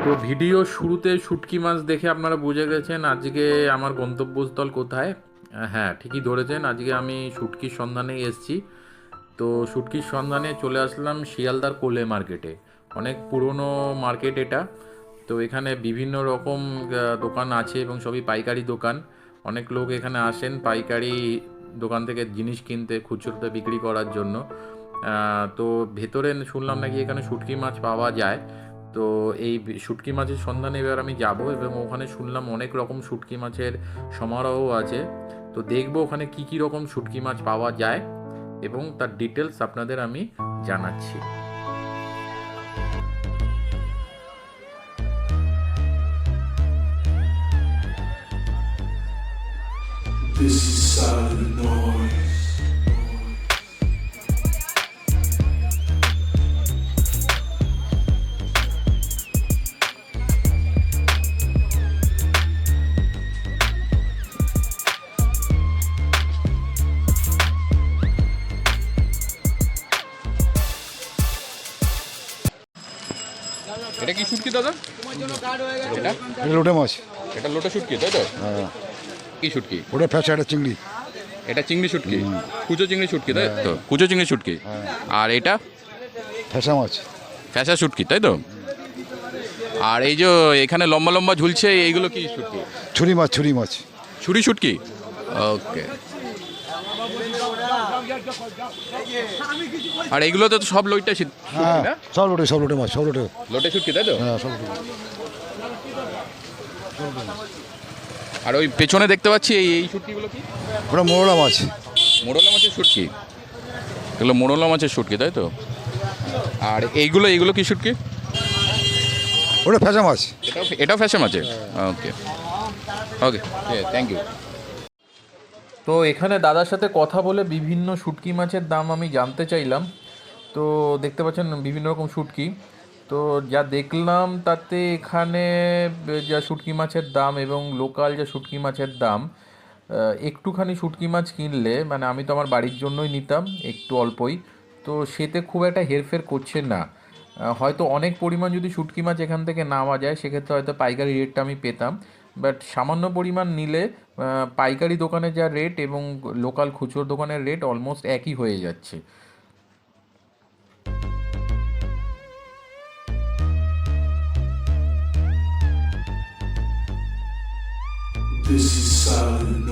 তো ভিডিও শুরুতে শুটকি মাছ দেখে আপনারা বুঝে গেছেন আজকে আমার গন্তব্যস্থল কোথায়। হ্যাঁ, ঠিকই ধরেছেন, আজকে আমি শুটকির সন্ধানে এসেছি। তো শুটকির সন্ধানে চলে আসলাম শিয়ালদার কোলে মার্কেটে। অনেক পুরনো মার্কেট এটা। তো এখানে বিভিন্ন রকম দোকান আছে এবং সবই পাইকারি দোকান। অনেক লোক এখানে আসেন পাইকারি দোকান থেকে জিনিস কিনতে, খুচরোতে বিক্রি করার জন্য। তো ভেতরে শুনলাম নাকি এখানে শুটকি মাছ পাওয়া যায়। তো এই শুটকি মাছের সন্ধানে এবার আমি যাব এবং ওখানে শুনলাম অনেক রকম শুটকি মাছের সমারোহ আছে। তো দেখবো ওখানে কি কি রকম শুটকি মাছ পাওয়া যায় এবং তার ডিটেলস আপনাদের আমি জানাচ্ছি। This is silent noise. এটা কি শুটকি দাদা? এটা লোটে মাছ। এটা লোটে শুটকি তাই তো? হ্যাঁ। কি শুটকি? ওটা ফ্যাসা, এটা চিংড়ি। এটা চিংড়ি শুটকি, কুচো চিংড়ি শুটকি তাই তো? কুচো চিংড়ি শুটকি। আর এটা ফ্যাসা মাছ। ফ্যাসা শুটকি তাই তো? আর এই যে এখানে লম্বা লম্বা ঝুলছে এইগুলো কি শুটকি? ছুরি মাছ, ছুরি মাছ। ছুরি শুটকি, ওকে। আর এইগুলোতে তো সব লইটা শুটকি হ্যাঁ, না? সব লোটে, সব লোটে মাছ, সব লোটে। লোটে শুটকি তাই তো? হ্যাঁ, সব লোটে। আর ওই পেছনে দেখতে পাচ্ছি এই এই শুটকিগুলো কি? ওটা মোরলা মাছ। মোরলা মাছের শুটকি, এগুলো মোরলা মাছের শুটকি তাই তো? আর এইগুলো এইগুলো কি শুটকি? ওটা ফ্যাসা মাছ। এটাও ফ্যাশন আছে, ওকে ওকে, থ্যাংক ইউ। তো এখানে দাদার সাথে কথা বলে বিভিন্ন শুটকি মাছের দাম আমি জানতে চাইলাম। তো দেখতে পাচ্ছেন বিভিন্ন রকম শুটকি। তো যা দেখলাম তাতে এখানে যা শুটকি মাছের দাম এবং লোকাল যা শুটকি মাছের দাম, একটুখানি শুটকি মাছ কিনলে, মানে আমি তো আমার বাড়ির জন্যই নিতাম একটু অল্পই, তো সেতে খুব একটা হেরফের করছে না। হয়তো অনেক পরিমাণ যদি শুটকি মাছ এখান থেকে নেওয়া যায় সেক্ষেত্রে হয়তো পাইকারি রেটটা আমি পেতাম, বাট সামান্য পরিমাণ নিলে পাইকারি দোকানে যা রেট এবং লোকাল খুচরো দোকানের রেট অলমোস্ট একই হয়ে যাচ্ছে। This is silent